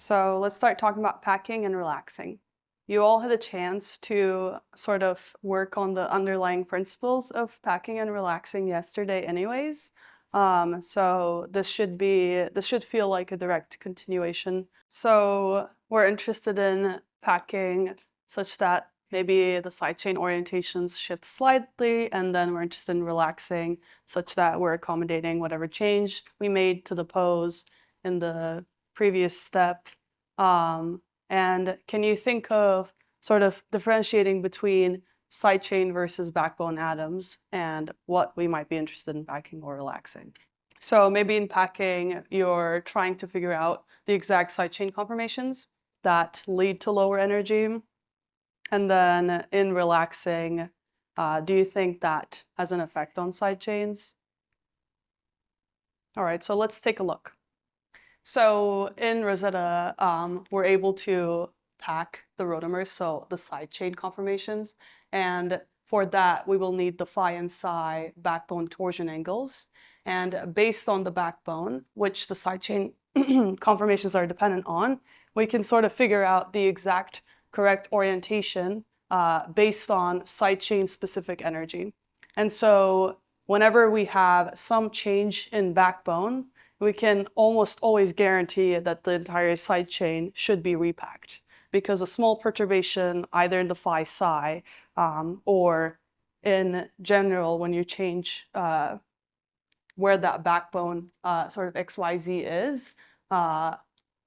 So let's start talking about packing and relaxing. You all had a chance to sort of work on the underlying principles of packing and relaxing yesterday anyways. So this should feel like a direct continuation. So we're interested in packing such that maybe the sidechain orientations shift slightly, and then we're interested in relaxing such that we're accommodating whatever change we made to the pose in the previous step. And can you think of sort of differentiating between sidechain versus backbone atoms and what we might be interested in packing or relaxing? So maybe in packing, you're trying to figure out the exact sidechain conformations that lead to lower energy. And then in relaxing, do you think that has an effect on sidechains? All right, so let's take a look. So in Rosetta, we're able to pack the rotamers, so the sidechain conformations. And for that, we will need the phi and psi backbone torsion angles. And based on the backbone, which the sidechain conformations are dependent on, we can sort of figure out the exact correct orientation based on sidechain specific energy. And so whenever we have some change in backbone, we can almost always guarantee that the entire sidechain should be repacked, because a small perturbation either in the phi psi or in general when you change where that backbone sort of XYZ is,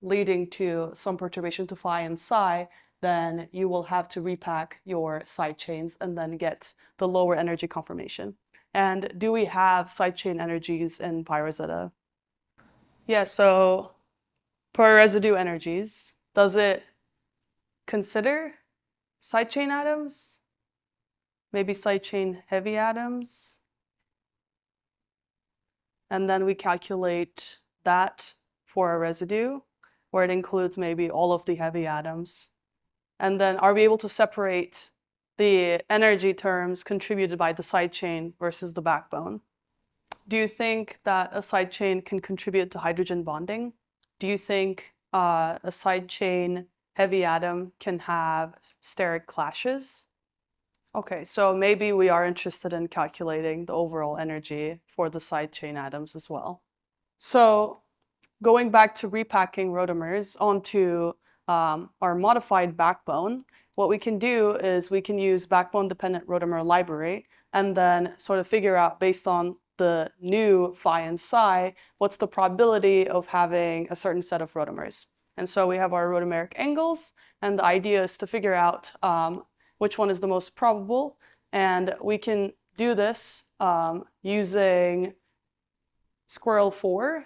leading to some perturbation to phi and psi, then you will have to repack your sidechains and then get the lower energy conformation. And do we have sidechain energies in PyRosetta? Yeah, so per residue energies, does it consider sidechain atoms? Maybe sidechain heavy atoms? And then we calculate that for a residue, where it includes maybe all of the heavy atoms. And then are we able to separate the energy terms contributed by the sidechain versus the backbone? Do you think that a sidechain can contribute to hydrogen bonding? Do you think a sidechain heavy atom can have steric clashes? Okay, so maybe we are interested in calculating the overall energy for the sidechain atoms as well. So going back to repacking rotamers onto our modified backbone, what we can do is we can use backbone-dependent rotamer library and then sort of figure out, based on the new phi and psi, what's the probability of having a certain set of rotamers. And so we have our rotameric angles, and the idea is to figure out which one is the most probable. And we can do this using Squirrel 4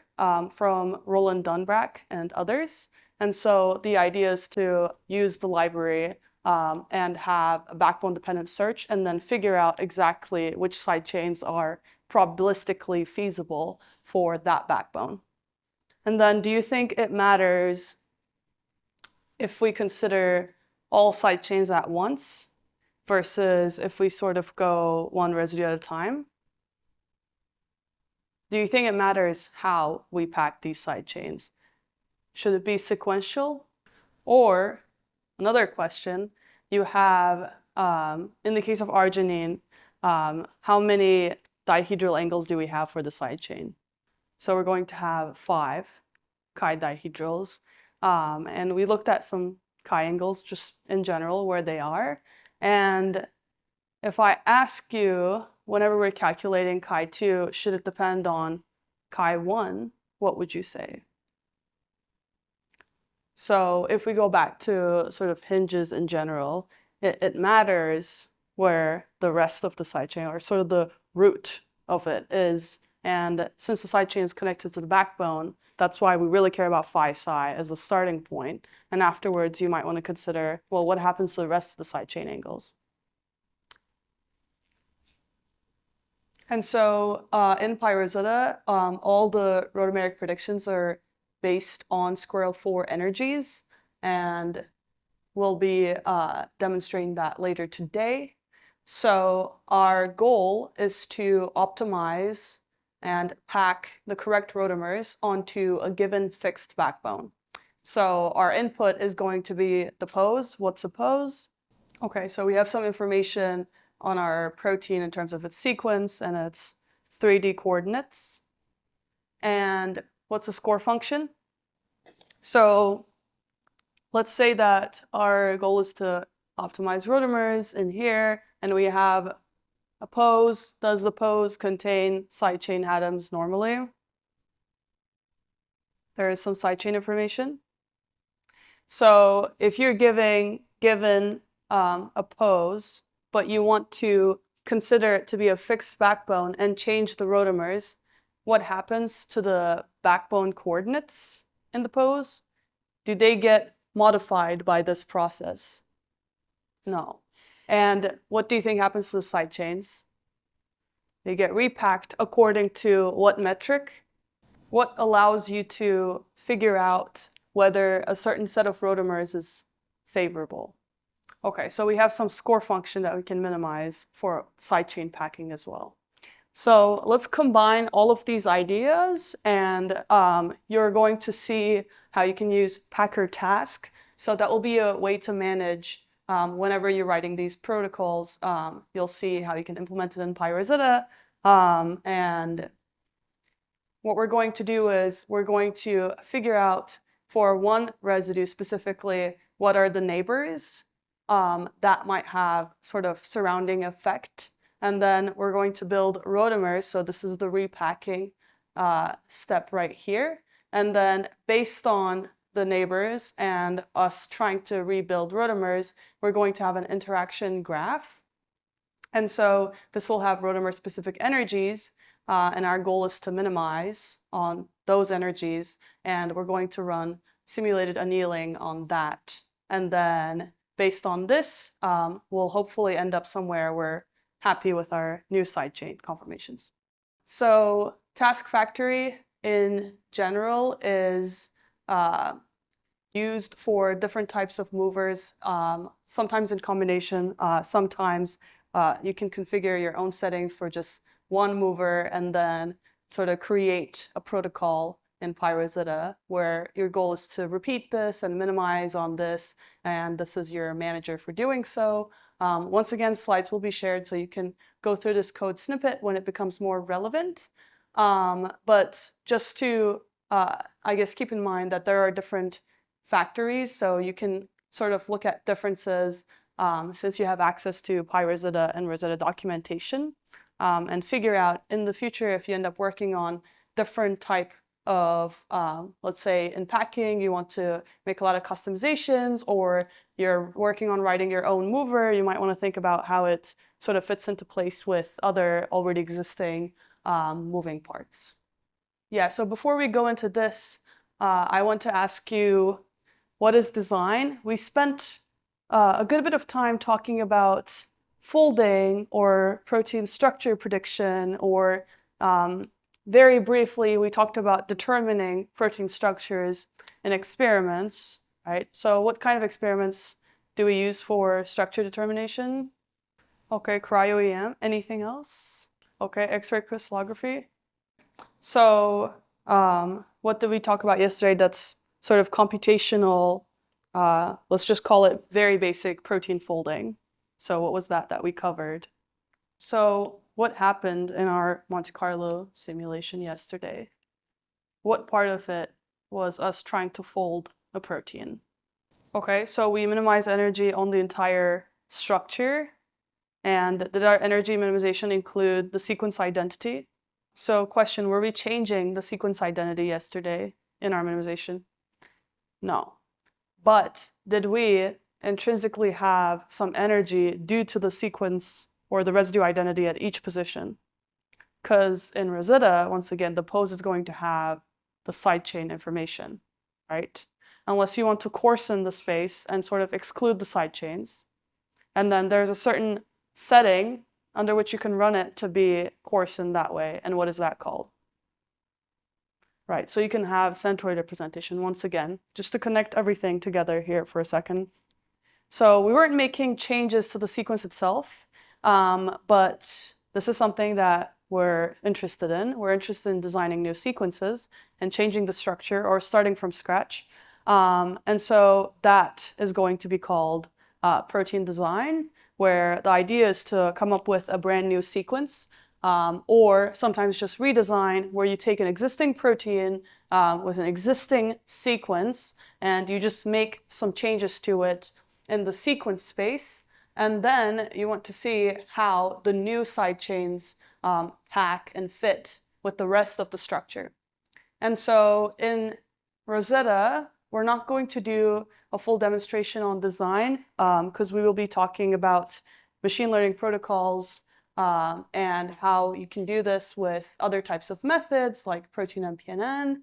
from Roland Dunbrack and others. And so the idea is to use the library and have a backbone-dependent search and then figure out exactly which sidechains are probabilistically feasible for that backbone. And then do you think it matters if we consider all sidechains at once versus if we sort of go one residue at a time? Do you think it matters how we pack these sidechains? Should it be sequential? Or another question, you have, in the case of arginine, how many dihedral angles do we have for the sidechain? So we're going to have 5 chi dihedrals. And we looked at some chi angles just in general, where they are. And if I ask you, whenever we're calculating chi 2, should it depend on chi 1, what would you say? So if we go back to sort of hinges in general, it matters where the rest of the sidechain, or sort of the root of it, is. And since the sidechain is connected to the backbone, that's why we really care about phi psi as the starting point. And afterwards, you might want to consider, well, what happens to the rest of the sidechain angles? And so in PyRosetta, all the rotameric predictions are based on Squirrel 4 energies, and we'll be demonstrating that later today. So our goal is to optimize and pack the correct rotamers onto a given fixed backbone. So our input is going to be the pose. What's a pose? Okay, so we have some information on our protein in terms of its sequence and its 3D coordinates. And what's a score function? So let's say that our goal is to optimize rotamers in here, and we have a pose. Does the pose contain side chain atoms normally? There is some side chain information. So if you're given a pose, but you want to consider it to be a fixed backbone and change the rotamers, what happens to the backbone coordinates in the pose? Do they get modified by this process? No. And what do you think happens to the side chains? They get repacked according to what metric? What allows you to figure out whether a certain set of rotamers is favorable? Okay, so we have some score function that we can minimize for sidechain packing as well. So let's combine all of these ideas, and you're going to see how you can use PackerTask. So that will be a way to manage whenever you're writing these protocols. You'll see how you can implement it in PyRosetta. And what we're going to do is we're going to figure out for one residue specifically what are the neighbors that might have sort of surrounding effect. And then we're going to build rotamers. So this is the repacking step right here. And then based on the neighbors and us trying to rebuild rotamers, we're going to have an interaction graph. And so this will have rotamer specific energies. And our goal is to minimize on those energies. And we're going to run simulated annealing on that. And then based on this, we'll hopefully end up somewhere we're happy with our new sidechain conformations. So TaskFactory in general is used for different types of movers, sometimes in combination, sometimes you can configure your own settings for just one mover and then sort of create a protocol in PyRosetta where your goal is to repeat this and minimize on this, and this is your manager for doing so. Once again, slides will be shared so you can go through this code snippet when it becomes more relevant. But just to, I guess, keep in mind that there are different factories, so you can sort of look at differences since you have access to PyRosetta and Rosetta documentation. And figure out in the future if you end up working on different type of, let's say in packing, you want to make a lot of customizations, or you're working on writing your own mover, you might want to think about how it sort of fits into place with other already existing moving parts. Yeah, so before we go into this, I want to ask you, what is design? We spent a good bit of time talking about folding or protein structure prediction, or very briefly, we talked about determining protein structures in experiments, right? So what kind of experiments do we use for structure determination? Okay, cryo-EM. Anything else? Okay, X-ray crystallography. So what did we talk about yesterday that's sort of computational, let's just call it very basic protein folding. So what was that we covered? So what happened in our Monte Carlo simulation yesterday? What part of it was us trying to fold a protein? Okay, so we minimize energy on the entire structure. And did our energy minimization include the sequence identity? So question, were we changing the sequence identity yesterday in our minimization? No. But did we intrinsically have some energy due to the sequence or the residue identity at each position? Because in Rosetta, once again, the pose is going to have the sidechain information, right? Unless you want to coarsen the space and sort of exclude the sidechains. And then there's a certain setting under which you can run it to be coarsened that way. And what is that called? Right, so you can have centroid representation once again, just to connect everything together here for a second. So we weren't making changes to the sequence itself, but this is something that we're interested in. We're interested in designing new sequences and changing the structure or starting from scratch. And so that is going to be called protein design, where the idea is to come up with a brand new sequence, or sometimes just redesign, where you take an existing protein with an existing sequence and you just make some changes to it in the sequence space. And then you want to see how the new side chains pack and fit with the rest of the structure. And so in Rosetta, we're not going to do a full demonstration on design because we will be talking about machine learning protocols and how you can do this with other types of methods like protein MPNN.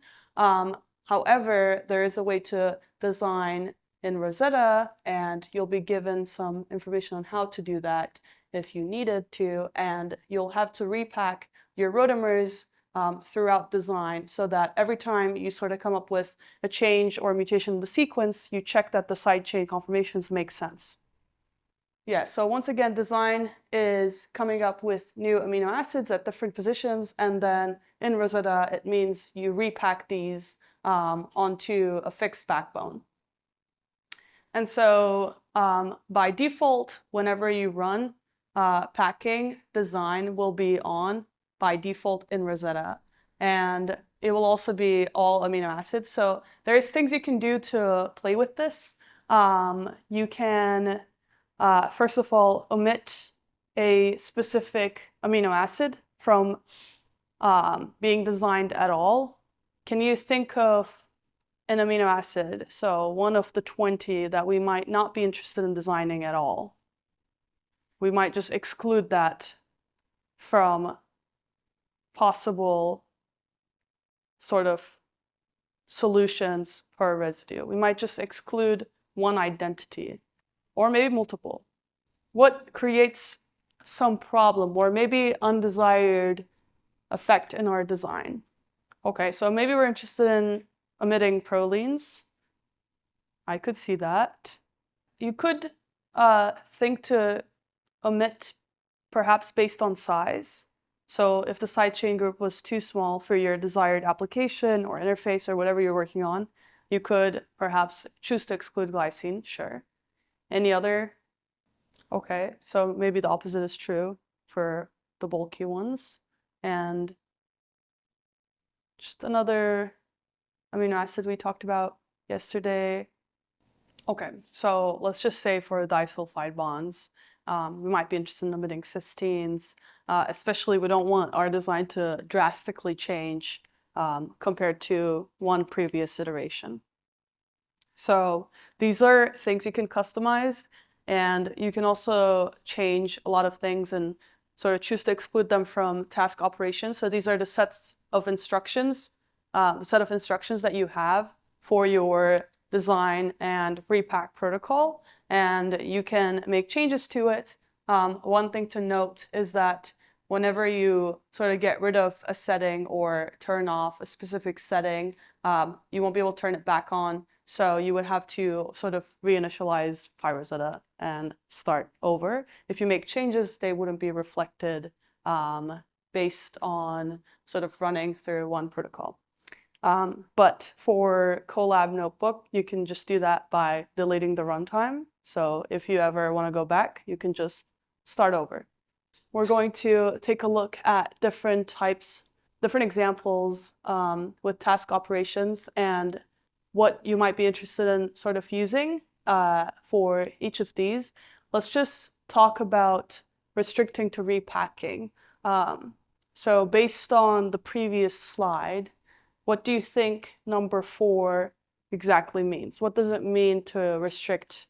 However, there is a way to design in Rosetta, and you'll be given some information on how to do that if you needed to, and you'll have to repack your rotamers throughout design so that every time you sort of come up with a change or a mutation in the sequence, you check that the side chain conformations make sense. Yeah, so once again, design is coming up with new amino acids at different positions, and then in Rosetta, it means you repack these onto a fixed backbone. And so by default, whenever you run packing, design will be on by default in Rosetta. And it will also be all amino acids. So there's things you can do to play with this. You can, first of all, omit a specific amino acid from being designed at all. Can you think of an amino acid, so one of the 20 that we might not be interested in designing at all? We might just exclude that from possible sort of solutions for a residue. We might just exclude one identity, or maybe multiple. What creates some problem or maybe undesired effect in our design? Okay, so maybe we're interested in omitting prolines. I could see that. You could think to omit perhaps based on size. So if the side chain group was too small for your desired application or interface or whatever you're working on, you could perhaps choose to exclude glycine, sure. Any other? Okay, so maybe the opposite is true for the bulky ones. And just another amino acid we talked about yesterday. Okay, so let's just say for disulfide bonds, we might be interested in omitting cysteines, especially we don't want our design to drastically change compared to one previous iteration. So these are things you can customize, and you can also change a lot of things and sort of choose to exclude them from task operations. So these are the sets of instructions, the set of instructions that you have for your design and repack protocol, and you can make changes to it. One thing to note is that whenever you sort of get rid of a setting or turn off a specific setting, you won't be able to turn it back on. So you would have to sort of reinitialize PyRosetta and start over. If you make changes, they wouldn't be reflected based on sort of running through one protocol. But for Colab Notebook, you can just do that by deleting the runtime. So if you ever want to go back, you can just start over. We're going to take a look at different examples with task operations and what you might be interested in sort of using for each of these. Let's just talk about restricting to repacking. So based on the previous slide, what do you think number 4 exactly means? What does it mean to restrict?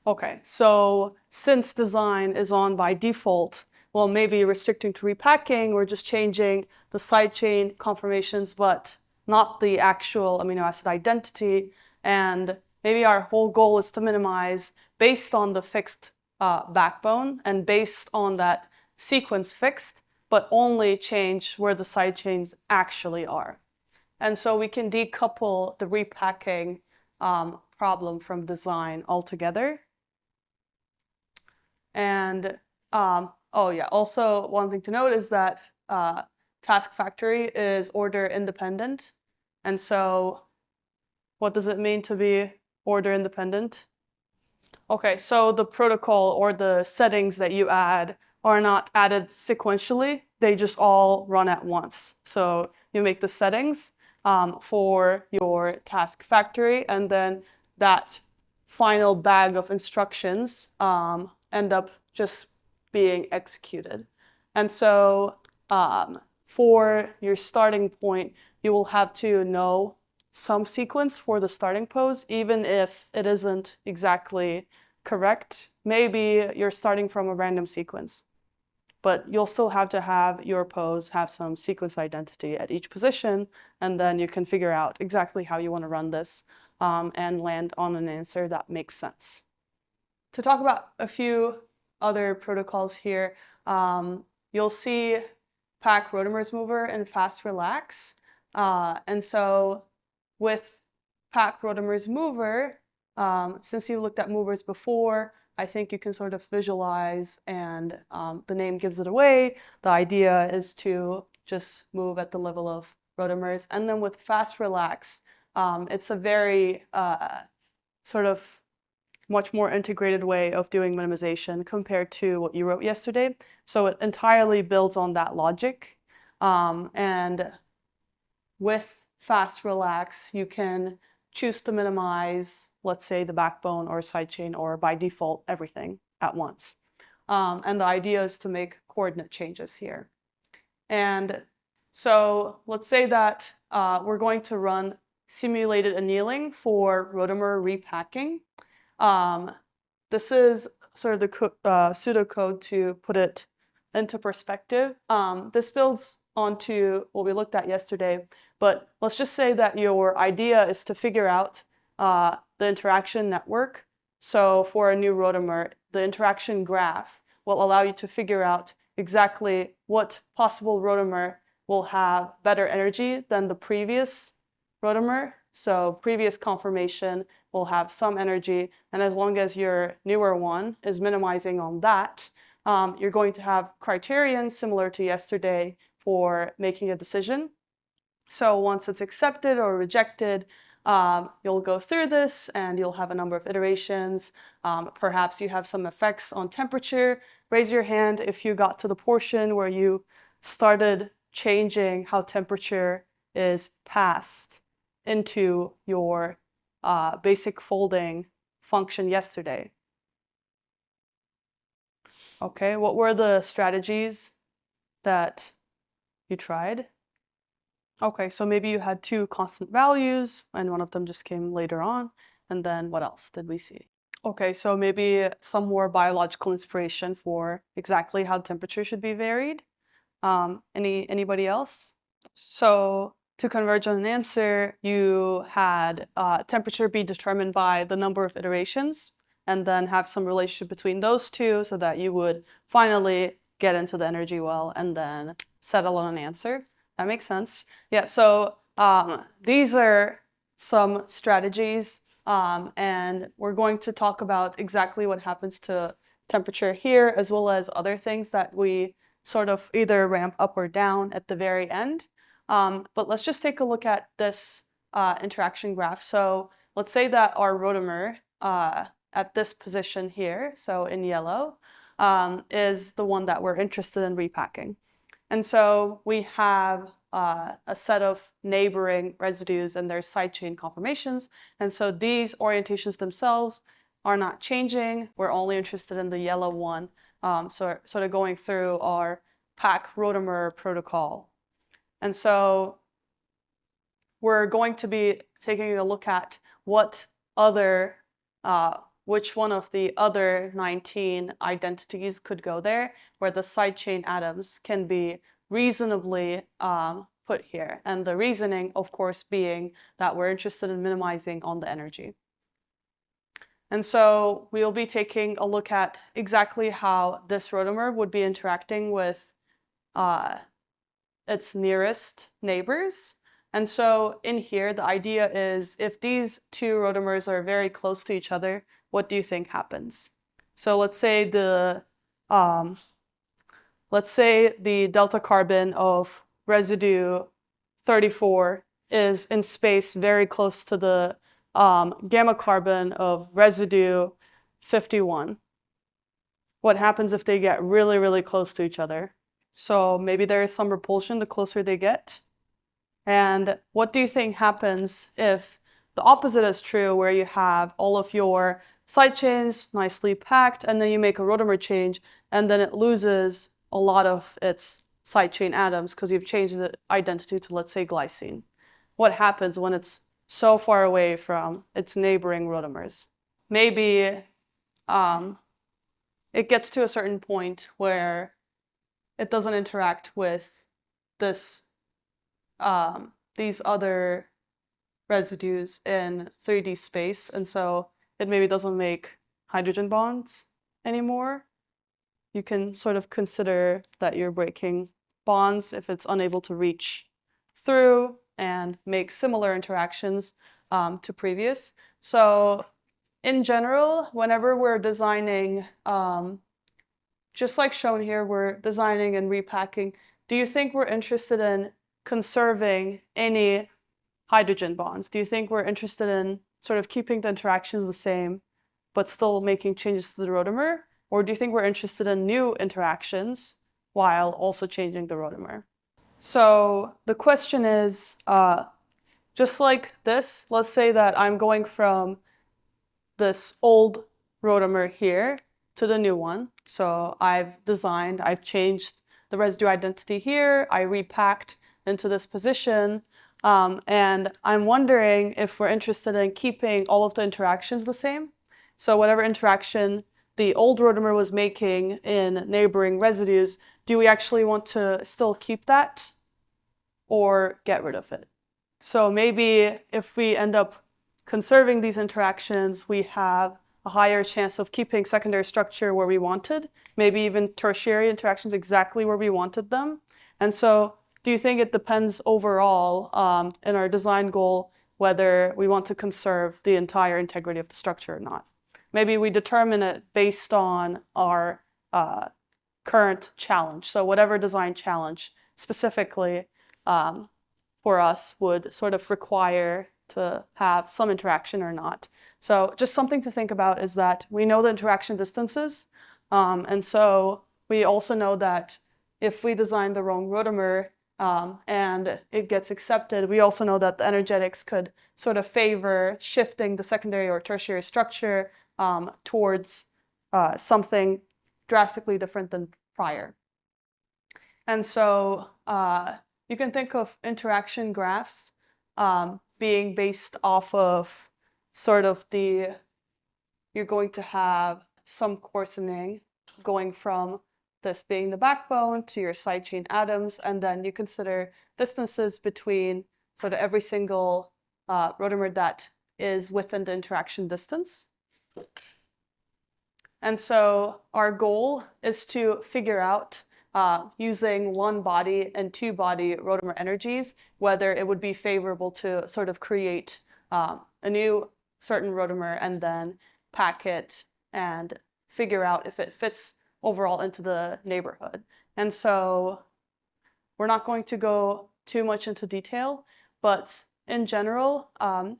Okay, so since design is on by default, well, maybe restricting to repacking, we're just changing the side chain conformations, but not the actual amino acid identity. And maybe our whole goal is to minimize based on the fixed backbone and based on that sequence fixed, but only change where the side chains actually are. And so we can decouple the repacking problem from design altogether. And oh yeah, also one thing to note is that TaskFactory is order independent. And so What does it mean to be order independent? Okay, so the protocol or the settings that you add are not added sequentially, they just all run at once. So you make the settings for your TaskFactory, and then that final bag of instructions end up just being executed. And so for your starting point, you will have to know some sequence for the starting pose, even if it isn't exactly correct. Maybe you're starting from a random sequence, but you'll still have to have your pose have some sequence identity at each position, and then you can figure out exactly how you want to run this and land on an answer that makes sense. To talk about a few other protocols here, you'll see Pack Rotamers mover and fast relax. And so with Pack Rotamers mover, since you looked at movers before, I think you can sort of visualize, and the name gives it away. The idea is to just move at the level of rotamers. And then with fast relax, it's a very sort of much more integrated way of doing minimization compared to what you wrote yesterday. So it entirely builds on that logic. And with fast relax, you can choose to minimize, let's say, the backbone or sidechain, or by default, everything at once. And the idea is to make coordinate changes here. And so let's say that we're going to run simulated annealing for rotamer repacking. This is sort of the pseudocode to put it into perspective. This builds onto what we looked at yesterday, but let's just say that your idea is to figure out the interaction network. So for a new rotamer, the interaction graph will allow you to figure out exactly what possible rotamer will have better energy than the previous rotamer. So previous conformation will have some energy, and as long as your newer one is minimizing on that, you're going to have criterion similar to yesterday for making a decision. So once it's accepted or rejected, you'll go through this and you'll have a number of iterations. Perhaps you have some effects on temperature. Raise your hand if you got to the portion where you started changing how temperature is passed into your basic folding function yesterday. Okay, what were the strategies that you tried? Okay, so maybe you had two constant values and one of them just came later on. And then what else did we see? Okay, so maybe some more biological inspiration for exactly how temperature should be varied. Anybody else? So to converge on an answer, you had temperature be determined by the number of iterations, and then have some relationship between those two so that you would finally get into the energy well and then settle on an answer. That makes sense. Yeah, so these are some strategies, and we're going to talk about exactly what happens to temperature here, as well as other things that we sort of either ramp up or down at the very end. But let's just take a look at this interaction graph. So let's say that our rotamer at this position here, so in yellow, is the one that we're interested in repacking. And so we have a set of neighboring residues and their sidechain conformations. And so these orientations themselves are not changing. We're only interested in the yellow one. So sort of going through our pack rotamer protocol. And so we're going to be taking a look at what other, which one of the other 19 identities could go there, where the sidechain atoms can be reasonably put here. And the reasoning, of course, being that we're interested in minimizing on the energy. And so we'll be taking a look at exactly how this rotamer would be interacting with its nearest neighbors. And so in here, the idea is if these two rotamers are very close to each other, what do you think happens? So let's say the delta carbon of residue 34 is in space very close to the gamma carbon of residue 51. What happens if they get really, really close to each other? So maybe there is some repulsion the closer they get. And what do you think happens if the opposite is true, where you have all of your side chains nicely packed, and then you make a rotamer change, and then it loses a lot of its side chain atoms because you've changed the identity to, let's say, glycine? What happens when it's so far away from its neighboring rotamers? Maybe it gets to a certain point where it doesn't interact with this these other residues in 3D space, and so it maybe doesn't make hydrogen bonds anymore. You can sort of consider that you're breaking bonds if it's unable to reach through and make similar interactions to previous. So in general, whenever we're designing, just like shown here, we're designing and repacking, do you think we're interested in conserving any hydrogen bonds? Do you think we're interested in sort of keeping the interactions the same, but still making changes to the rotamer? Or do you think we're interested in new interactions while also changing the rotamer? So the question is, just like this, let's say that I'm going from this old rotamer here to the new one. So I've changed the residue identity here, I repacked into this position, and I'm wondering if we're interested in keeping all of the interactions the same. So whatever interaction the old rotamer was making in neighboring residues, do we actually want to still keep that or get rid of it? So maybe if we end up conserving these interactions, we have a higher chance of keeping secondary structure where we wanted, maybe even tertiary interactions exactly where we wanted them. And so do you think it depends overall in our design goal whether we want to conserve the entire integrity of the structure or not? Maybe we determine it based on our current challenge. So whatever design challenge specifically for us would sort of require to have some interaction or not. So just something to think about is that we know the interaction distances, and so we also know that if we design the wrong rotamer and it gets accepted, we also know that the energetics could sort of favor shifting the secondary or tertiary structure towards something drastically different than prior. And so you can think of interaction graphs being based off of sort of you're going to have some coarsening going from this being the backbone to your side chain atoms, and then you consider distances between sort of every single rotamer that is within the interaction distance. And so our goal is to figure out using one body and two body rotamer energies, whether it would be favorable to sort of create a new certain rotamer and then pack it and figure out if it fits overall into the neighborhood. And so we're not going to go too much into detail, but in general,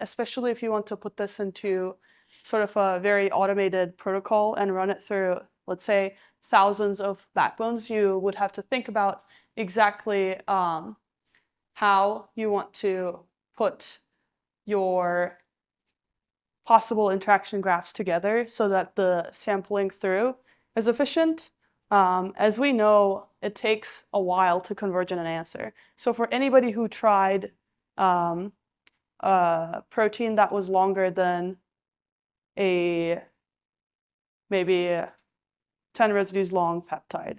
especially if you want to put this into sort of a very automated protocol and run it through, let's say, thousands of backbones, you would have to think about exactly how you want to put your possible interaction graphs together so that the sampling through is efficient. As we know, it takes a while to converge in an answer. So for anybody who tried a protein that was longer than maybe 10 residues long peptide.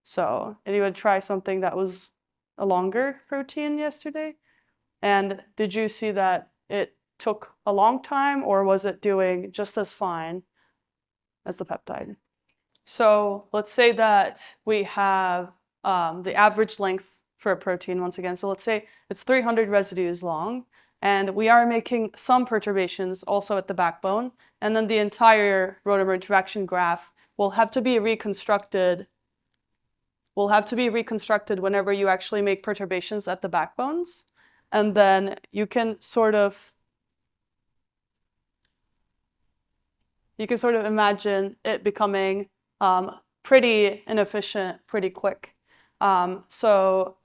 So anyone try something that was a longer protein yesterday? And did you see that it took a long time, or was it doing just as fine as the peptide? So let's say that we have the average length for a protein once again. So let's say it's 300 residues long, and we are making some perturbations also at the backbone, and then the entire rotamer interaction graph will have to be reconstructed. Whenever you actually make perturbations at the backbones, and then you can sort of you can sort of imagine it becoming pretty inefficient pretty quick. So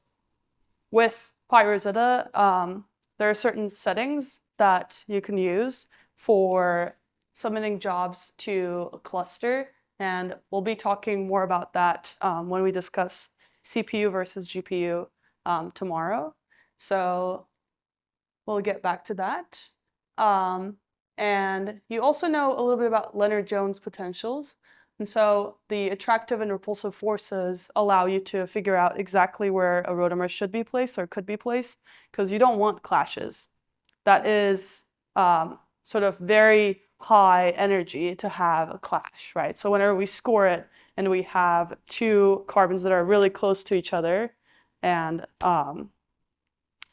with PyRosetta, there are certain settings that you can use for submitting jobs to a cluster, and we'll be talking more about that when we discuss CPU versus GPU tomorrow. So we'll get back to that. And you also know a little bit about Lennard-Jones potentials. And so the attractive and repulsive forces allow you to figure out exactly where a rotamer should be placed or could be placed, because you don't want clashes. That is sort of very high energy to have a clash, right? So whenever we score it and we have two carbons that are really close to each other and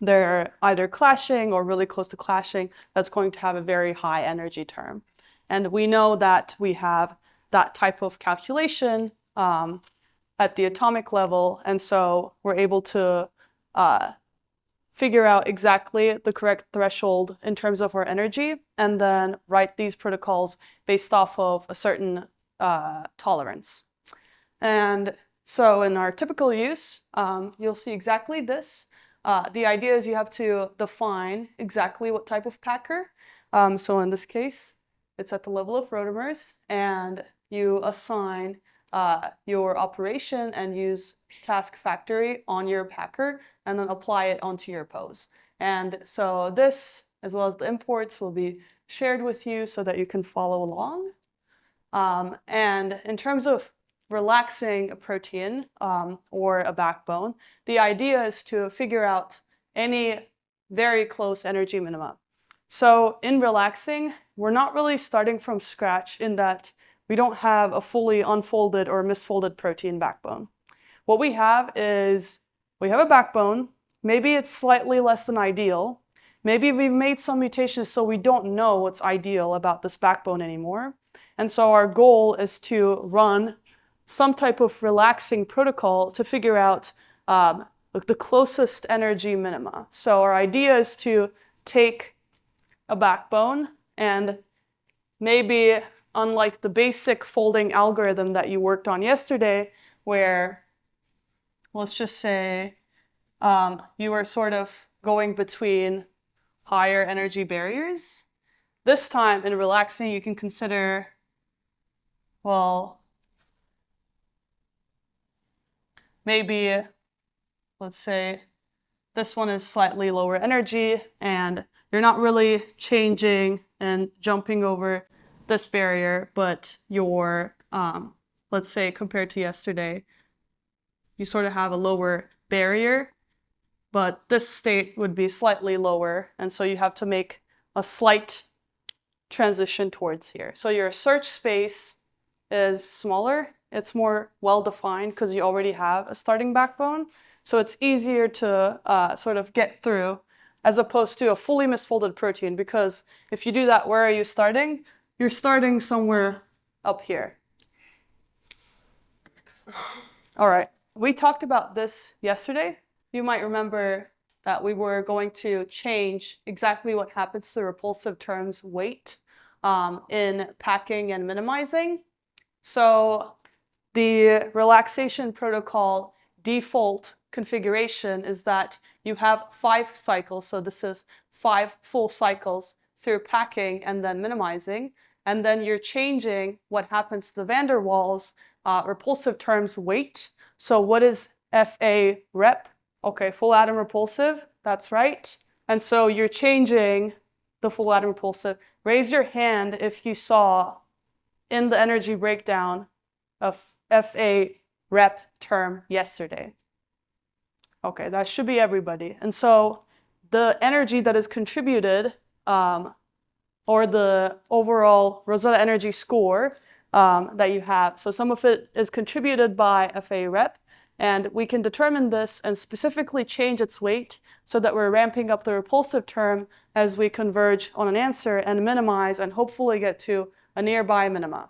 they're either clashing or really close to clashing, that's going to have a very high energy term. And we know that we have that type of calculation at the atomic level, and so we're able to figure out exactly the correct threshold in terms of our energy, and then write these protocols based off of a certain tolerance. And so in our typical use, you'll see exactly this. The idea is you have to define exactly what type of packer. So in this case, it's at the level of rotamers, and you assign your operation and use TaskFactory on your packer, and then apply it onto your pose. And so this, as well as the imports, will be shared with you so that you can follow along. And in terms of relaxing a protein or a backbone, the idea is to figure out any very close energy minima. So in relaxing, we're not really starting from scratch in that we don't have a fully unfolded or misfolded protein backbone. What we have is we have a backbone. Maybe it's slightly less than ideal. Maybe we've made some mutations so we don't know what's ideal about this backbone anymore. And so our goal is to run some type of relaxing protocol to figure out the closest energy minima. So our idea is to take a backbone and maybe, unlike the basic folding algorithm that you worked on yesterday, where, let's just say, you were sort of going between higher energy barriers. This time in relaxing, you can consider, well, maybe, let's say, this one is slightly lower energy, and you're not really changing and jumping over this barrier, but you're, let's say, compared to yesterday, you sort of have a lower barrier, but this state would be slightly lower, and so you have to make a slight transition towards here. So your search space is smaller. It's more well-defined because you already have a starting backbone. So it's easier to sort of get through as opposed to a fully misfolded protein, because if you do that, where are you starting? You're starting somewhere up here. All right, we talked about this yesterday. You might remember that we were going to change exactly what happens to the repulsive term's weight in packing and minimizing. So the relaxation protocol default configuration is that you have 5 cycles. So this is 5 full cycles through packing and then minimizing. And then you're changing what happens to the van der Waals repulsive term's weight. So what is FA rep? Okay, full atom repulsive, that's right. And so you're changing the full atom repulsive. Raise your hand if you saw in the energy breakdown of FA rep term yesterday. Okay, that should be everybody. And so the energy that is contributed, or the overall Rosetta energy score that you have, so some of it is contributed by FA rep, and we can determine this and specifically change its weight so that we're ramping up the repulsive term as we converge on an answer and minimize and hopefully get to a nearby minima.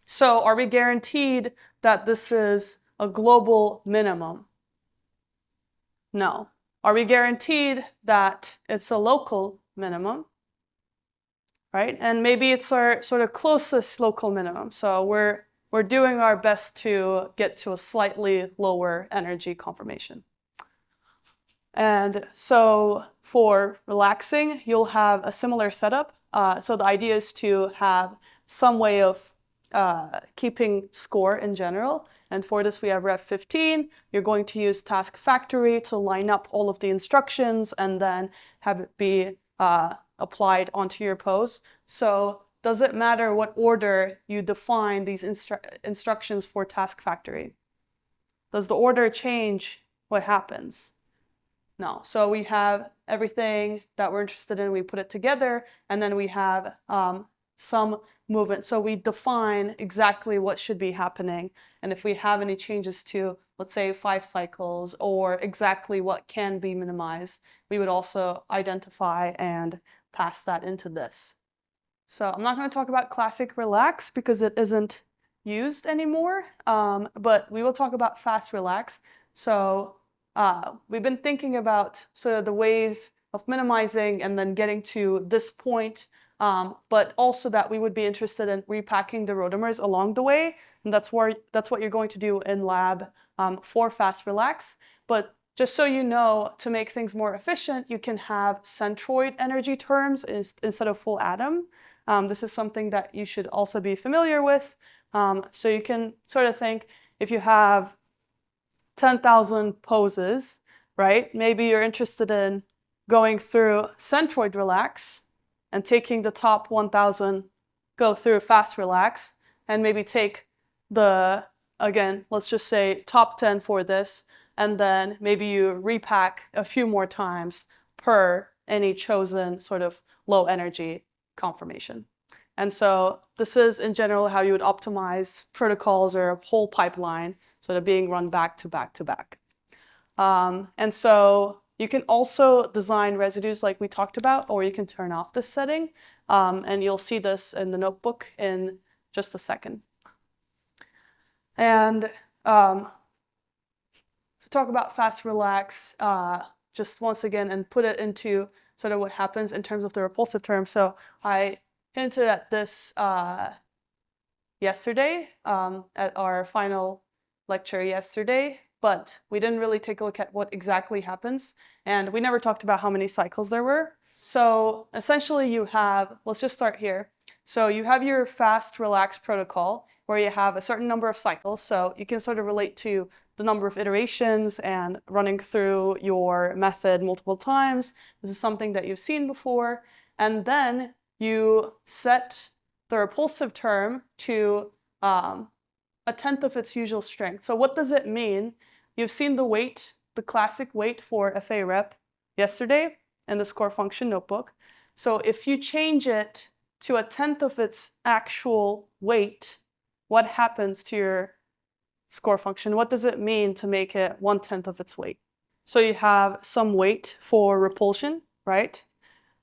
So are we guaranteed that this is a global minimum? No. Are we guaranteed that it's a local minimum? right? And maybe it's our sort of closest local minimum. So we're doing our best to get to a slightly lower energy conformation. And so for relaxing, you'll have a similar setup. So the idea is to have some way of keeping score in general. And for this, we have Ref 15. You're going to use TaskFactory to line up all of the instructions and then have it be applied onto your pose. So does it matter what order you define these instructions for TaskFactory? Does the order change what happens? No. So we have everything that we're interested in, we put it together, and then we have some movement. So we define exactly what should be happening. And if we have any changes to, let's say, 5 cycles or exactly what can be minimized, we would also identify and pass that into this. So I'm not going to talk about classic relax because it isn't used anymore, but we will talk about fast relax. So we've been thinking about sort of the ways of minimizing and then getting to this point, but also that we would be interested in repacking the rotamers along the way, and that's what you're going to do in lab for fast relax. But just so you know, to make things more efficient, you can have centroid energy terms instead of full atom. This is something that you should also be familiar with. So you can sort of think, if you have 10,000 poses, right? Maybe you're interested in going through centroid relax and taking the top 1,000, go through fast relax, and maybe take the, again, let's just say top 10 for this, and then maybe you repack a few more times per any chosen sort of low energy conformation. And so this is in general how you would optimize protocols or a whole pipeline sort of being run back to back to back. And so you can also design residues like we talked about, or you can turn off this setting. And you'll see this in the notebook in just a second. And to talk about fast relax, just once again, and put it into sort of what happens in terms of the repulsive term. So I hinted at this yesterday at our final lecture yesterday, but we didn't really take a look at what exactly happens, and we never talked about how many cycles there were. So essentially you have, let's just start here. So you have your fast relax protocol where you have a certain number of cycles, so you can sort of relate to the number of iterations and running through your method multiple times. This is something that you've seen before. And then you set the repulsive term to 1/10 of its usual strength. So what does it mean? You've seen the weight, the classic weight for FA rep yesterday in the score function notebook. So if you change it to 1/10 of its actual weight, what happens to your score function? What does it mean to make it 1/10 of its weight? So you have some weight for repulsion, right?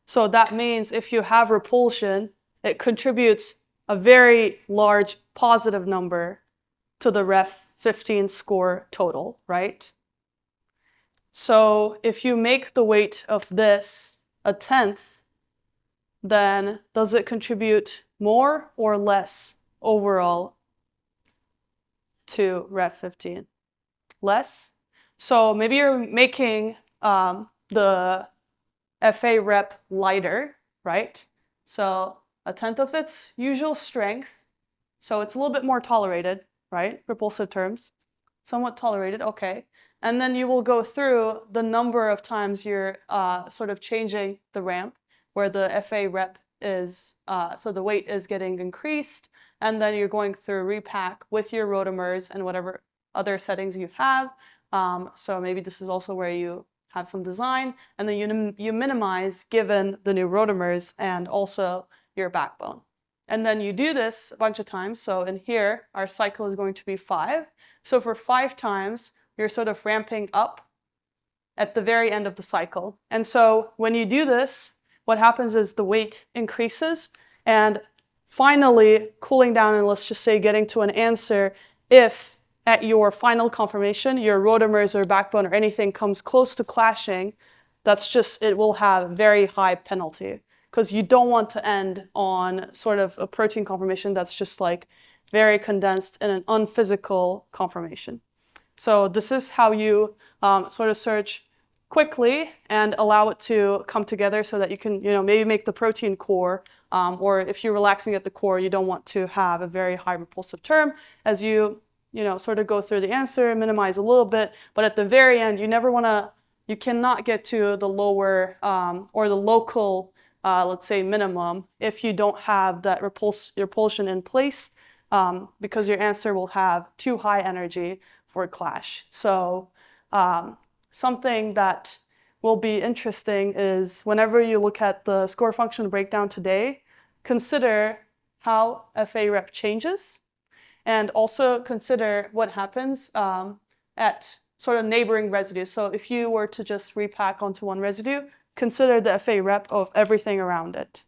So that means if you have repulsion, it contributes a very large positive number to the Ref 15 score total, right? So if you make the weight of this 1/10, then does it contribute more or less overall to Ref 15? Less. So maybe you're making the FA rep lighter, right? So 1/10 of its usual strength. So it's a little bit more tolerated, right? Repulsive terms, somewhat tolerated, okay. And then you will go through the number of times you're sort of changing the ramp where the FA rep is, so the weight is getting increased, and then you're going through repack with your rotamers and whatever other settings you have. So maybe this is also where you have some design, and then you minimize given the new rotamers and also your backbone. And then you do this a bunch of times. So in here, our cycle is going to be 5. So for 5 times, you're sort of ramping up at the very end of the cycle. And so when you do this, what happens is the weight increases, and finally cooling down, and let's just say getting to an answer if at your final conformation, your rotamers or backbone or anything comes close to clashing, that's just, it will have very high penalty because you don't want to end on sort of a protein conformation that's just like very condensed in an unphysical conformation. So this is how you sort of search quickly and allow it to come together so that you can, maybe make the protein core, or if you're relaxing at the core, you don't want to have a very high repulsive term as you sort of go through the answer, minimize a little bit, but at the very end, you cannot get to the lower or the local, let's say, minimum if you don't have that repulsion in place, because your answer will have too high energy for a clash. So something that will be interesting is whenever you look at the score function breakdown today, consider how FA rep changes, and also consider what happens at sort of neighboring residues. So if you were to just repack onto one residue, consider the FA rep of everything around it.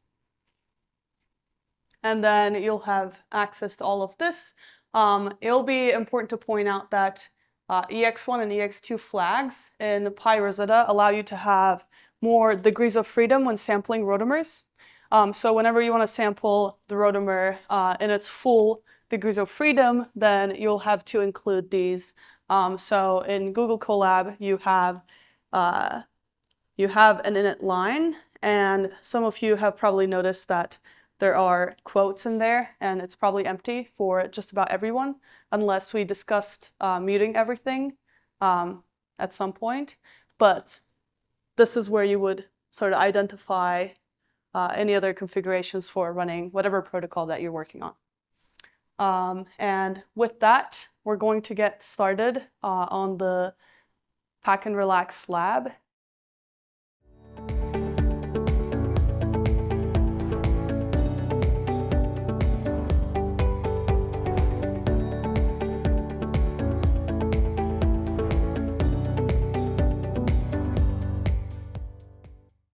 And then you'll have access to all of this. It'll be important to point out that EX1 and EX2 flags in PyRosetta allow you to have more degrees of freedom when sampling rotamers. So whenever you want to sample the rotamer in its full degrees of freedom, then you'll have to include these. So in Google Colab, you have an init line, and some of you have probably noticed that there are quotes in there, and it's probably empty for just about everyone, unless we discussed muting everything at some point. But this is where you would sort of identify any other configurations for running whatever protocol that you're working on. And with that, we're going to get started on the Pack and Relax lab.